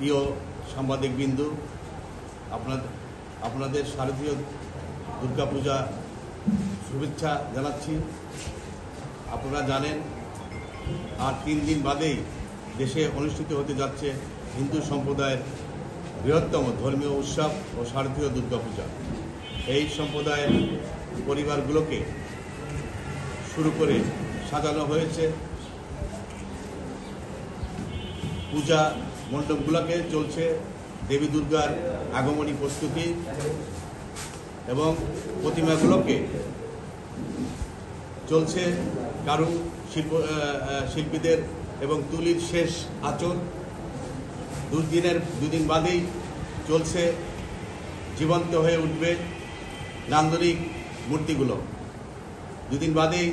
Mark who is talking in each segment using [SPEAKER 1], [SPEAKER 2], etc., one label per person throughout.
[SPEAKER 1] প্রিয় সাংবাদিকবৃন্দ, আপনাদের শারদীয় দুর্গাপূজা শুভেচ্ছা জানাচ্ছি। আপনারা জানেন আর 3 দিন বাদেই দেশে অনুষ্ঠিত হতে যাচ্ছে হিন্দু সম্প্রদায়ের বৃহত্তম ধর্মীয় উৎসব ও শারদীয় দুর্গাপূজা। এই সম্প্রদায়ের পরিবারগুলোকে শুরু করে সাজানো হয়েছে পূজা মণ্ডপগুলোকে, চলছে দেবী দুর্গার আগমনী প্রস্তুতি এবং প্রতিমাগুলোকে চলছে কারু শিল্পীদের এবং তুলির শেষ আঁচল। 2 দিন বাদেই চলছে জীবন্ত হয়ে উঠবে নান্দনিক মূর্তিগুলো। 2 দিন বাদেই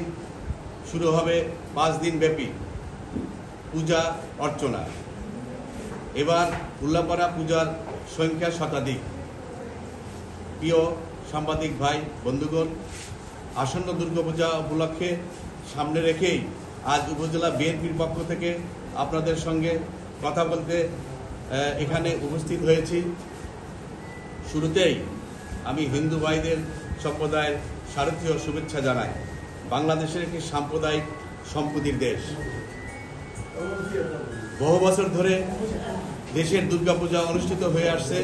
[SPEAKER 1] শুরু হবে 5 দিন ব্যাপী পূজা অর্চনা। এবার উল্লাপাড়া পূজার সংখ্যা শতাধিক। প্রিয় সাংবাদিক ভাই বন্ধুগণ, আসন্ন দুর্গাপূজা উপলক্ষে সামনে রেখেই আজ উপজেলা বিএনপির পক্ষ থেকে আপনাদের সঙ্গে কথা বলতে এখানে উপস্থিত হয়েছি। শুরুতেই আমি হিন্দু ভাইদের সম্প্রদায়ের শারদীয় শুভেচ্ছা জানাই। বাংলাদেশের একটি সাম্প্রদায়িক সম্প্রীতির দেশ। বহু বছর ধরে দেশের দুর্গাপূজা অনুষ্ঠিত হয়ে আসছে।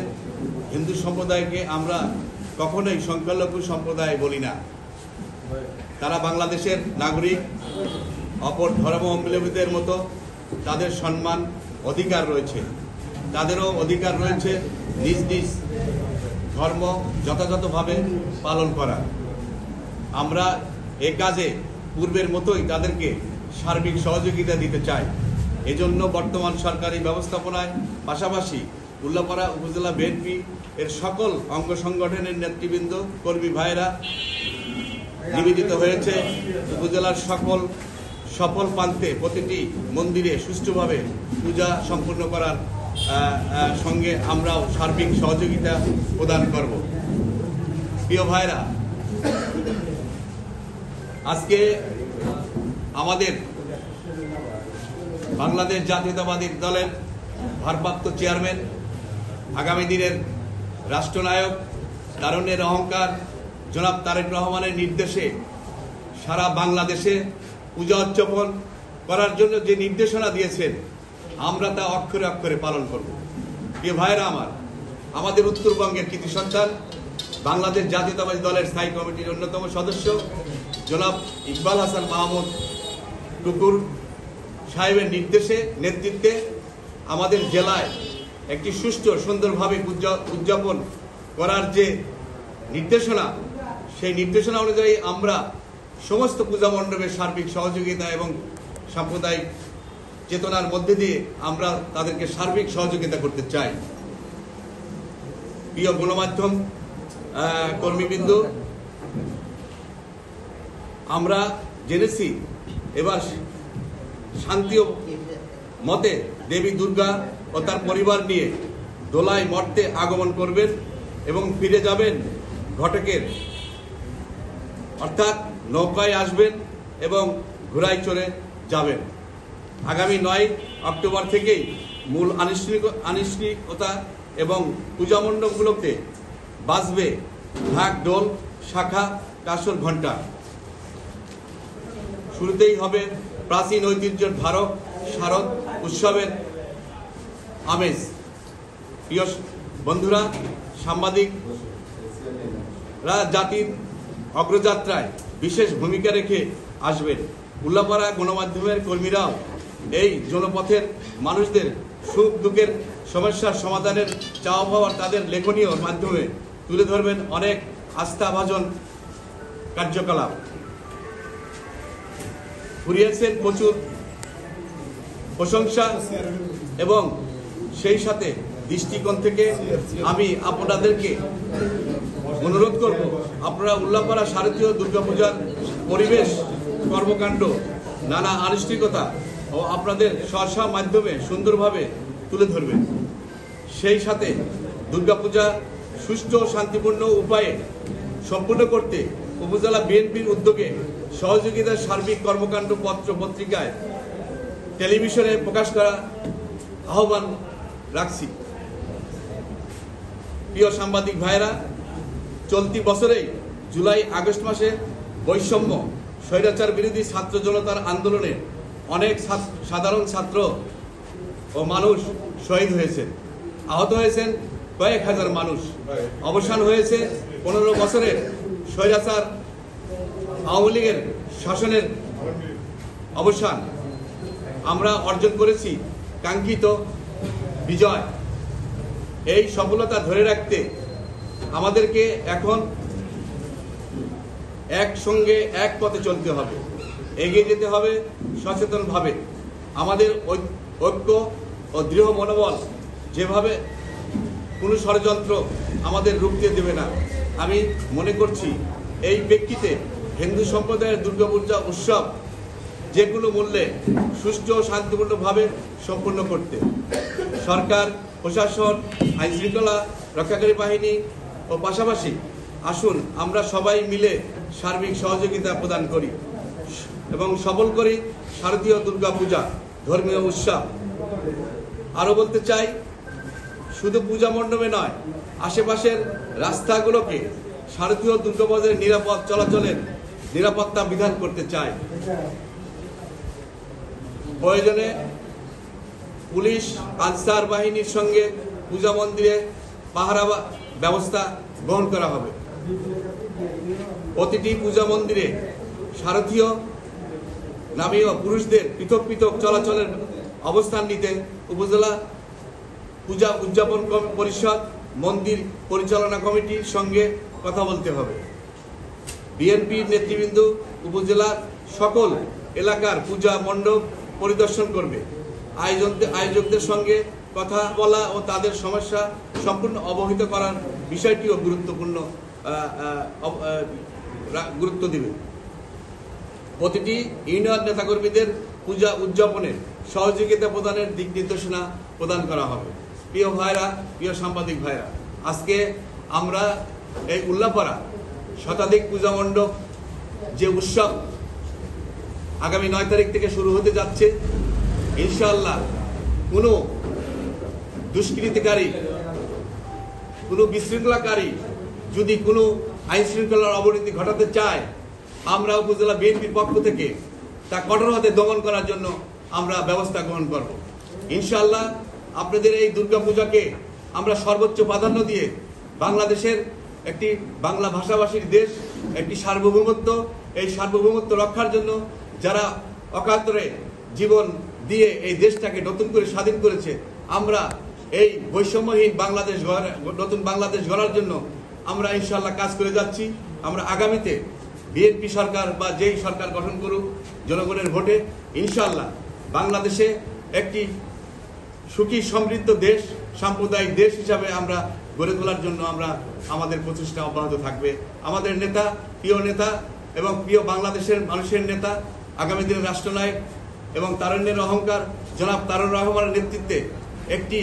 [SPEAKER 1] হিন্দু সম্প্রদায়কে আমরা কখনোই সংখ্যালঘু সম্প্রদায় বলি না। তারা বাংলাদেশের নাগরিক। অপর ধর্মাবলম্বীদের মতো তাদের সম্মান অধিকার রয়েছে। তাদেরও অধিকার রয়েছে নিজ নিজ ধর্ম যথাযথভাবে পালন করা। আমরা এ কাজে পূর্বের মতোই তাদেরকে সার্বিক সহযোগিতা দিতে চাই। এজন্য বর্তমান সরকারি ব্যবস্থাপনায় পাশাপাশি উল্লাপাড়া উপজেলা বিএনপি এর সকল অঙ্গ সংগঠনের নেতৃবৃন্দ, কর্মী ভাইয়েরা নিবেদিত হয়েছে উপজেলার সফল প্রান্তে প্রতিটি মন্দিরে সুষ্ঠুভাবে পূজা সম্পন্ন করার সঙ্গে আমরাও সার্বিক সহযোগিতা প্রদান করব। প্রিয় ভাইরা, আজকে আমাদের বাংলাদেশ জাতীয়তাবাদী দলের ভারপ্রাপ্ত চেয়ারম্যান, আগামী দিনের রাষ্ট্রনায়ক, তারুণ্যের অহংকার জনাব তারেক রহমানের নির্দেশে সারা বাংলাদেশে পূজা উদযাপন করার জন্য যে নির্দেশনা দিয়েছেন, আমরা তা অক্ষরে অক্ষরে পালন করব। প্রিয় ভাইরা আমার, আমাদের উত্তরবঙ্গের কৃতি সন্তান, বাংলাদেশ জাতীয়তাবাদী দলের স্থায়ী কমিটির অন্যতম সদস্য জনাব ইকবাল হাসান মাহমুদ টুকুর সাহেবের নেতৃত্বে আমাদের জেলায় একটি সুষ্ঠু সুন্দরভাবে উদযাপন করার যে নির্দেশনা, সেই নির্দেশনা অনুযায়ী আমরা সমস্ত পূজা মণ্ডপের সার্বিক সহযোগিতা এবং সাম্প্রদায়িক চেতনার মধ্যে দিয়ে আমরা তাদেরকে সার্বিক সহযোগিতা করতে চাই। প্রিয় গণমাধ্যম কর্মীবৃন্দ, আমরা জেনেছি এবার শান্তি মতে দেবী দুর্গা ও তার পরিবার নিয়ে দোলাই মর্তে আগমন করবেন এবং ফিরে যাবেন ঘটকের, অর্থাৎ নৌকায় আসবেন এবং ঘোড়ায় চড়ে যাবেন। আগামী 9 অক্টোবর থেকেই মূল আনুষ্ঠানিকতা এবং পূজা মণ্ডপগুলোতে বাজবে ঢাক, ঢোল, শাখা, কাসর, ঘণ্টা। শুরুতেই হবে প্রাচীন ঐতিহ্যের ধারক শারদ উৎসবের আমেজ। প্রিয় বন্ধুরা, সাংবাদিকরা জাতির অগ্রযাত্রায় বিশেষ ভূমিকা রেখে আসবেন। উল্লাপাড়া গণমাধ্যমের কর্মীরাও এই জনপথের মানুষদের সুখ দুঃখের সমস্যার সমাধানের চাওয়া পাওয়ার তাদের লেখনীয় মাধ্যমে তুলে ধরবেন অনেক আস্থাভাজন কার্যকলাপ। কুড়িয়েছেন প্রচুর প্রশংসা এবং সেই সাথে দৃষ্টিকোণ থেকে আমি আপনাদেরকে অনুরোধ করব, আপনারা উল্লাপাড়া শারদীয় দুর্গাপূজার পরিবেশ, কর্মকাণ্ড, নানা আনুষ্ঠানিকতা ও আপনাদের স্ব মাধ্যমে সুন্দরভাবে তুলে ধরবেন। সেই সাথে দুর্গাপূজা সুষ্ঠু ও শান্তিপূর্ণ উপায়ে সম্পূর্ণ করতে উপজেলা বিএনপির উদ্যোগে সহযোগিতার সার্বিক কর্মকাণ্ড পত্র পত্রিকায় টেলিভিশনে প্রকাশ করা আহ্বান রাখছি। প্রিয় সাংবাদিক ভাইরা, চলতি বছরেই জুলাই আগস্ট মাসে বৈষম্য স্বৈরাচার বিরোধী ছাত্র জনতার আন্দোলনে অনেক সাধারণ ছাত্র ও মানুষ শহীদ হয়েছেন, আহত হয়েছেন কয়েক হাজার মানুষ। অবসান হয়েছে 15 বছরের স্বৈরাচার আওয়ামী লীগের শাসনের অবসান। আমরা অর্জন করেছি কাঙ্ক্ষিত বিজয়। এই সফলতা ধরে রাখতে আমাদেরকে এখন একসঙ্গে এক পথে চলতে হবে, এগিয়ে যেতে হবে সচেতনভাবে। আমাদের ঐক্য ও দৃঢ় মনোবল যেভাবে কোনো ষড়যন্ত্র আমাদের রুখতে দেবে না। আমি মনে করছি এই প্রেক্ষিতে হিন্দু সম্প্রদায়ের দুর্গাপূজা উৎসব যে কোনো মূল্যে সুষ্ঠু ও শান্তিপূর্ণভাবে সম্পন্ন করতে সরকার, প্রশাসন, আইনশৃঙ্খলা রক্ষাকারী বাহিনী ও পাশাপাশি আসুন আমরা সবাই মিলে সার্বিক সহযোগিতা প্রদান করি এবং সফল করি শারদীয় দুর্গাপূজা ধর্মীয় উৎসব। আরও বলতে চাই, শুধু পূজা মণ্ডপে নয়, আশেপাশের রাস্তাগুলোকে শারদীয় দুর্গাপূজার নিরাপদ চলাচলের নিরাপত্তা বিধান করতে চাই। প্রয়োজনে পুলিশ আনসার বাহিনীর সঙ্গে পূজা মন্দিরে পাহারা ব্যবস্থা গ্রহণ করা হবে। প্রতিটি পূজা মন্দিরে শারদীয় নামীয় পুরুষদের পৃথক পৃথক চলাচলের অবস্থান নিতে উপজেলা পূজা উদযাপন পরিষদ, মন্দির পরিচালনা কমিটির সঙ্গে কথা বলতে হবে। বিএনপির নেতৃবৃন্দ উপজেলার সকল এলাকার পূজা মণ্ডপ পরিদর্শন করবে। আয়োজকদের সঙ্গে কথা বলা ও তাদের সমস্যা সম্পূর্ণ অবহিত করার বিষয়টিও গুরুত্ব দিবে। প্রতিটি ইউনিয়ন নেতাকর্মীদের পূজা উদযাপনে সহযোগিতা প্রদানের দিক নির্দেশনা প্রদান করা হবে। প্রিয় ভাইরা, প্রিয় সাংবাদিক ভাইরা, আজকে আমরা এই উল্লাপাড়া শতাধিক পূজা মণ্ডপ যে উৎসব আগামী 9 তারিখ থেকে শুরু হতে যাচ্ছে, ইনশাআল্লাহ কোনো দুষ্কৃতিকারী, কোনো বিশৃঙ্খলাকারী যদি কোনো আইন শৃঙ্খলার অবনতি ঘটাতে চায়, আমরা উপজেলা বিএনপির পক্ষ থেকে তা কঠোর হাতে দমন করার জন্য আমরা ব্যবস্থা গ্রহণ করব। ইনশাআল্লাহ আপনাদের এই দুর্গাপূজাকে আমরা সর্বোচ্চ প্রাধান্য দিয়ে বাংলাদেশের একটি বাংলা ভাষাভাষীর দেশ, একটি সার্বভৌমত্ব, এই সার্বভৌমত্ব রক্ষার জন্য যারা অকাতরে জীবন দিয়ে এই দেশটাকে নতুন করে স্বাধীন করেছে, আমরা এই বৈষম্যহীন বাংলাদেশ নতুন বাংলাদেশ গড়ার জন্য আমরা ইনশাআল্লাহ কাজ করে যাচ্ছি। আমরা আগামীতে বিএনপি সরকার বা যেই সরকার গঠন করুক জনগণের ভোটে, ইনশাআল্লাহ বাংলাদেশে একটি সুখী সমৃদ্ধ দেশ, সাম্প্রদায়িক দেশ হিসাবে আমরা গড়ে তোলার জন্য আমাদের প্রচেষ্টা অব্যাহত থাকবে। আমাদের নেতা, প্রিয় নেতা এবং প্রিয় বাংলাদেশের মানুষের নেতা, আগামী দিনের রাষ্ট্রনায়ক এবং তারুণ্যের অহংকার জনাব তারেক রহমানের নেতৃত্বে একটি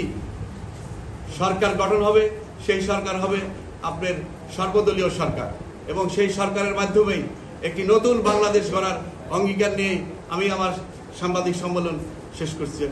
[SPEAKER 1] সরকার গঠন হবে। সেই সরকার হবে আপনার সর্বদলীয় সরকার এবং সেই সরকারের মাধ্যমেই একটি নতুন বাংলাদেশ গড়ার অঙ্গীকার নিয়ে আমি আমার সাংবাদিক সম্মেলন শেষ করছি।